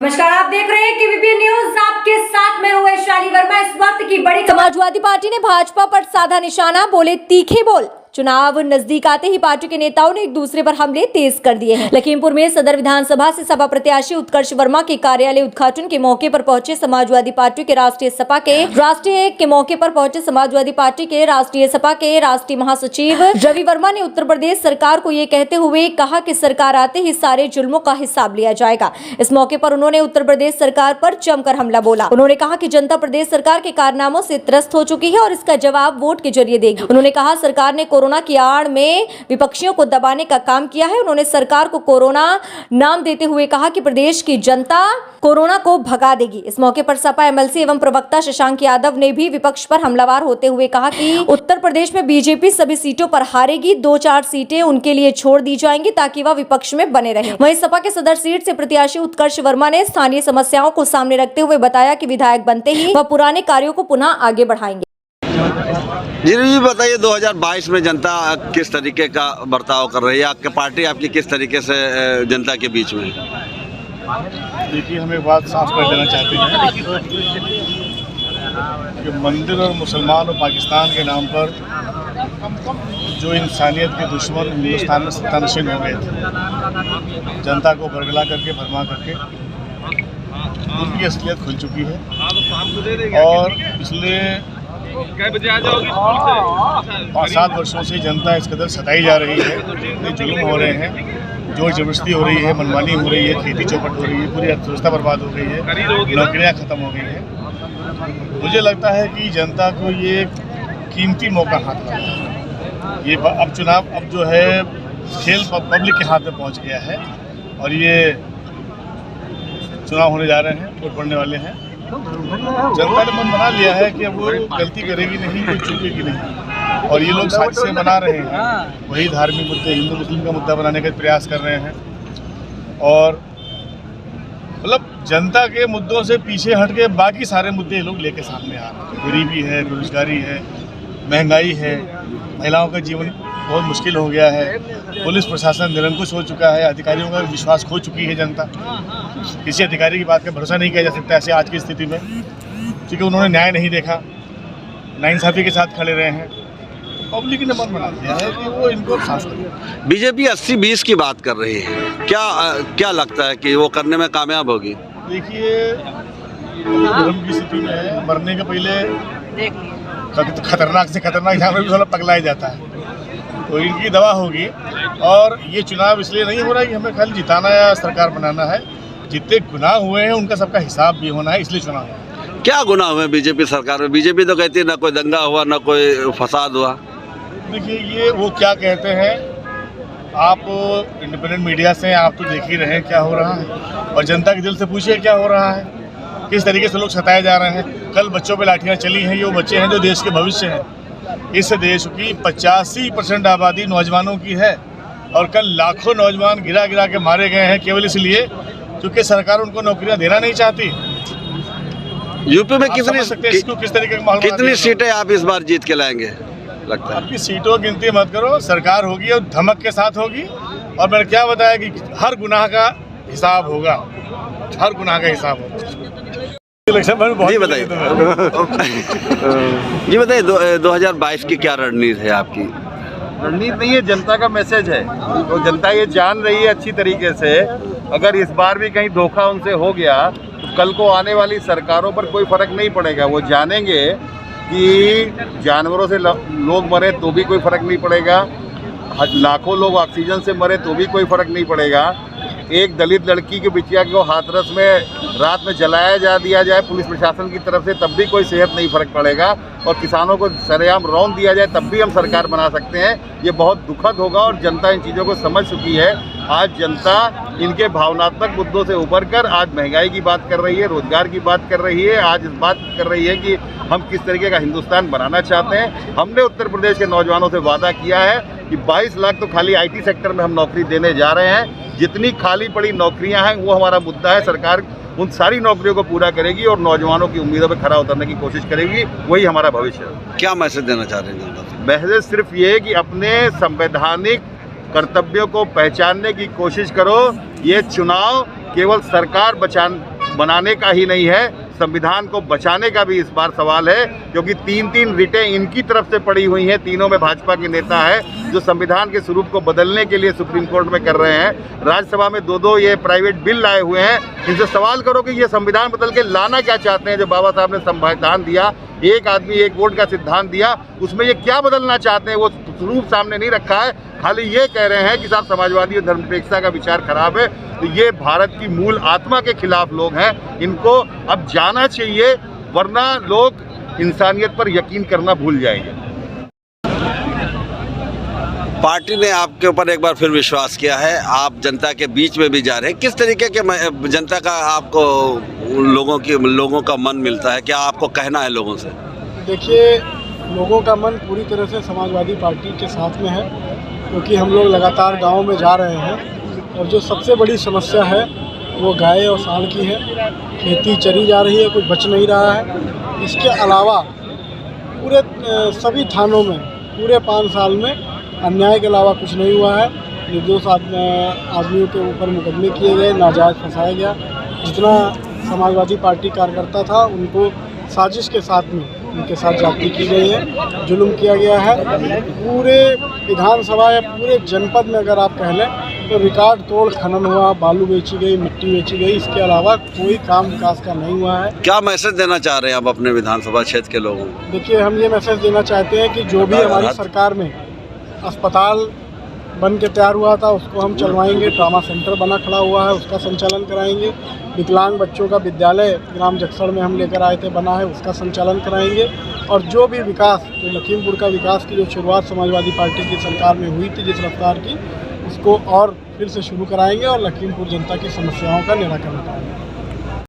नमस्कार, आप देख रहे हैं केवीपी न्यूज। आपके साथ में हूँ वैशाली वर्मा। इस वक्त की बड़ी समाजवादी पार्टी ने भाजपा पर साधा निशाना, बोले तीखे बोल। चुनाव नजदीक आते ही पार्टी के नेताओं ने एक दूसरे पर हमले तेज कर दिए हैं। लखीमपुर में सदर विधानसभा से सपा प्रत्याशी उत्कर्ष वर्मा के कार्यालय उद्घाटन के मौके पर पहुंचे समाजवादी पार्टी के राष्ट्रीय सपा के राष्ट्रीय महासचिव रवि वर्मा ने उत्तर प्रदेश सरकार को ये कहते हुए कहा कि सरकार आते ही सारे जुल्मों का हिसाब लिया जाएगा। इस मौके पर उन्होंने उत्तर प्रदेश सरकार पर जमकर हमला बोला। उन्होंने कहा कि जनता प्रदेश सरकार के कारनामों से त्रस्त हो चुकी है और इसका जवाब वोट के जरिए देगी। उन्होंने कहा सरकार ने कोरोना की आड़ में विपक्षियों को दबाने का काम किया है। उन्होंने सरकार को कोरोना नाम देते हुए कहा कि प्रदेश की जनता कोरोना को भगा देगी। इस मौके पर सपा एमएलसी एवं प्रवक्ता शशांक यादव ने भी विपक्ष पर हमलावर होते हुए कहा कि उत्तर प्रदेश में बीजेपी सभी सीटों पर हारेगी, 2-4 सीटें उनके लिए छोड़ दी जाएंगी ताकि वह विपक्ष में बने रहें। वहीं सपा के सदर सीट से प्रत्याशी उत्कर्ष वर्मा ने स्थानीय समस्याओं को सामने रखते हुए बताया कि विधायक बनते ही वह पुराने कार्यों को पुनः आगे बढ़ाएंगे। जी बताइए, 2022 में जनता किस तरीके का बर्ताव कर रही है? आपकी पार्टी आपकी किस तरीके से जनता के बीच में? देखिए, हम एक बात साफ कर देना चाहते हैं कि मंदिर और मुसलमान और पाकिस्तान के नाम पर जो इंसानियत के दुश्मन हिंदुस्तान में सत्तानशीन हो गए थे, जनता को बरगला करके भरमा करके उनकी असलियत खुल चुकी है। और पिछले 5-7 वर्षों से जनता इस कदर सताई जा रही है, इतने जुल्म हो रहे हैं, जोर जबरदस्ती हो रही है, मनमानी हो रही है, खेती चौपट हो रही है, पूरी अर्थव्यवस्था बर्बाद हो गई है, नौकरियां खत्म हो गई हैं। मुझे लगता है कि जनता को ये कीमती मौका हाथ लगा है। ये अब चुनाव अब जो है खेल पब्लिक के हाथ में पहुंच गया है और ये चुनाव होने जा रहे हैं, वोट पड़ने वाले हैं। जनता ने मन बना लिया है कि अब वो गलती करेगी नहीं, कोई चूकेगी नहीं, और ये लोग साजिशें बना रहे हैं, वही धार्मिक मुद्दे, हिंदू मुस्लिम का मुद्दा बनाने का प्रयास कर रहे हैं। और मतलब जनता के मुद्दों से पीछे हट के बाकी सारे मुद्दे ये लोग लेके सामने आ रहे हैं। गरीबी है, बेरोजगारी है, महंगाई है, महिलाओं का जीवन बहुत मुश्किल हो गया है, पुलिस प्रशासन निरंकुश हो चुका है, अधिकारियों का विश्वास खो चुकी है जनता। किसी अधिकारी की बात का भरोसा नहीं किया जा सकता ऐसे आज की स्थिति में, क्योंकि उन्होंने न्याय नहीं देखा, नाइंसाफी के साथ खड़े रहे हैं। पब्लिक ने मन बना दिया है कि वो इनको साफ करें। बीजेपी 80-20 की बात कर रही है, क्या लगता है कि वो करने में कामयाब होगी? देखिए, धर्म की स्थिति में मरने के पहले खतरनाक से खतरनाक जानवर भी थोड़ा पगला ही जाता है, तो इनकी दवा होगी। और ये चुनाव इसलिए नहीं हो रहा है कि हमें खाली जिताना या सरकार बनाना है, जितने गुनाह हुए हैं उनका सबका हिसाब भी होना है, इसलिए चुनाव है। क्या गुनाह हुए बीजेपी सरकार में? बीजेपी तो कहती है ना कोई दंगा हुआ, ना कोई फसाद हुआ। देखिए, ये वो क्या कहते हैं, आप इंडिपेंडेंट मीडिया से आप तो देख ही रहे हैं क्या हो रहा है, और जनता के दिल से पूछिए क्या हो रहा है, किस तरीके से लोग सताए जा रहे हैं। कल बच्चों पे लाठियाँ चली हैं, ये वो बच्चे हैं जो देश के भविष्य हैं। इस देश की 85% आबादी नौजवानों की है, और कल लाखों नौजवान गिरा गिरा के मारे गए हैं केवल इसलिए क्योंकि सरकार उनको नौकरियां देना नहीं चाहती। यूपी में किस तरीके का माहौल, कितनी सीटें आप इस बार जीत के लाएंगे लगता है? आपकी सीटों की गिनती मत करो, सरकार होगी और धमक के साथ होगी। और मैंने क्या बताया कि हर गुनाह का हिसाब होगा, हर गुनाह का हिसाब होगा। जी बताइए, जी बताइए, 2022 की क्या रणनीति है आपकी? रणनीति नहीं है, जनता का मैसेज है। तो जनता ये जान रही है अच्छी तरीके से, अगर इस बार भी कहीं धोखा उनसे हो गया तो कल को आने वाली सरकारों पर कोई फर्क नहीं पड़ेगा। वो जानेंगे कि जानवरों से लोग मरे तो भी कोई फर्क नहीं पड़ेगा, लाखों लोग ऑक्सीजन से मरे तो भी कोई फर्क नहीं पड़ेगा, एक दलित लड़की के बिटिया को हाथरस में रात में जलाया दिया जाए पुलिस प्रशासन की तरफ से तब भी कोई सेहत नहीं फर्क पड़ेगा, और किसानों को सरेआम रौंद दिया जाए तब भी हम सरकार बना सकते हैं। ये बहुत दुखद होगा, और जनता इन चीज़ों को समझ चुकी है। आज जनता इनके भावनात्मक मुद्दों से उभर कर आज महंगाई की बात कर रही है, रोजगार की बात कर रही है, आज इस बात कर रही है कि हम किस तरीके का हिंदुस्तान बनाना चाहते हैं। हमने उत्तर प्रदेश के नौजवानों से वादा किया है कि 22 लाख तो खाली IT सेक्टर में हम नौकरी देने जा रहे हैं। जितनी खाली पड़ी नौकरियां हैं वो हमारा मुद्दा है, सरकार उन सारी नौकरियों को पूरा करेगी और नौजवानों की उम्मीदों पर खरा उतरने की कोशिश करेगी, वही हमारा भविष्य है। क्या मैसेज देना चाह रहे हैं? मैसेज सिर्फ ये है कि अपने संवैधानिक कर्तव्यों को पहचानने की कोशिश करो। ये चुनाव केवल सरकार बनाने का ही नहीं है, संविधान को बचाने का भी इस बार सवाल है, क्योंकि 3-3 रिटें इनकी तरफ से पड़ी हुई हैं। तीनों में भाजपा के नेता है जो संविधान के स्वरूप को बदलने के लिए सुप्रीम कोर्ट में कर रहे हैं। राज्यसभा में 2-2 ये प्राइवेट बिल लाए हुए हैं। इनसे सवाल करो कि ये संविधान बदल के लाना क्या चाहते हैं। जो बाबा साहब ने संविधान दिया, एक आदमी एक वोट का सिद्धांत दिया, उसमें ये क्या बदलना चाहते हैं वो स्वरूप सामने नहीं रखा है। खाली ये कह रहे हैं कि साहब समाजवादी और धर्मनिरपेक्षता का विचार खराब है। तो ये भारत की मूल आत्मा के खिलाफ लोग हैं, इनको अब जाना चाहिए, वरना लोग इंसानियत पर यकीन करना भूल जाएंगे। पार्टी ने आपके ऊपर एक बार फिर विश्वास किया है, आप जनता के बीच में भी जा रहे हैं। किस तरीके के जनता का आपको लोगों का मन मिलता है? क्या आपको कहना है लोगों से? देखिए, लोगों का मन पूरी तरह से समाजवादी पार्टी के साथ में है, क्योंकि हम लोग लगातार गाँव में जा रहे हैं और जो सबसे बड़ी समस्या है वो गाय और सांड की है। खेती चरी जा रही है, कुछ बच नहीं रहा है। इसके अलावा पूरे सभी थानों में पूरे 5 साल में अन्याय के अलावा कुछ नहीं हुआ है। निर्दोष आदमियों के ऊपर मुकदमे किए गए, नाजायज़ फंसाया गया। जितना समाजवादी पार्टी कार्यकर्ता था उनको साजिश के साथ में उनके साथ जाति की गई है, जुल्म किया गया है। पूरे विधानसभा या पूरे जनपद में अगर आप कह लें तो रिकॉर्ड तोड़ खनन हुआ, बालू बेची गई, मिट्टी बेची गई। इसके अलावा कोई काम विकास का नहीं हुआ है। क्या मैसेज देना चाह रहे हैं आप अपने विधानसभा क्षेत्र के लोगों को? देखिए, हम ये मैसेज देना चाहते हैं कि जो भी हमारी सरकार में अस्पताल बन के तैयार हुआ था उसको हम चलवाएंगे। ट्रामा सेंटर बना खड़ा हुआ है, उसका संचालन कराएंगे। विकलांग बच्चों का विद्यालय ग्राम जक्सड़ में हम लेकर आए थे, बना है, उसका संचालन कराएंगे। और जो भी विकास, जो लखीमपुर का विकास की जो शुरुआत समाजवादी पार्टी की सरकार में हुई थी जिस रफ्तार की, उसको और फिर से शुरू कराएंगे और लखीमपुर जनता की समस्याओं का निराकरण कराएंगे।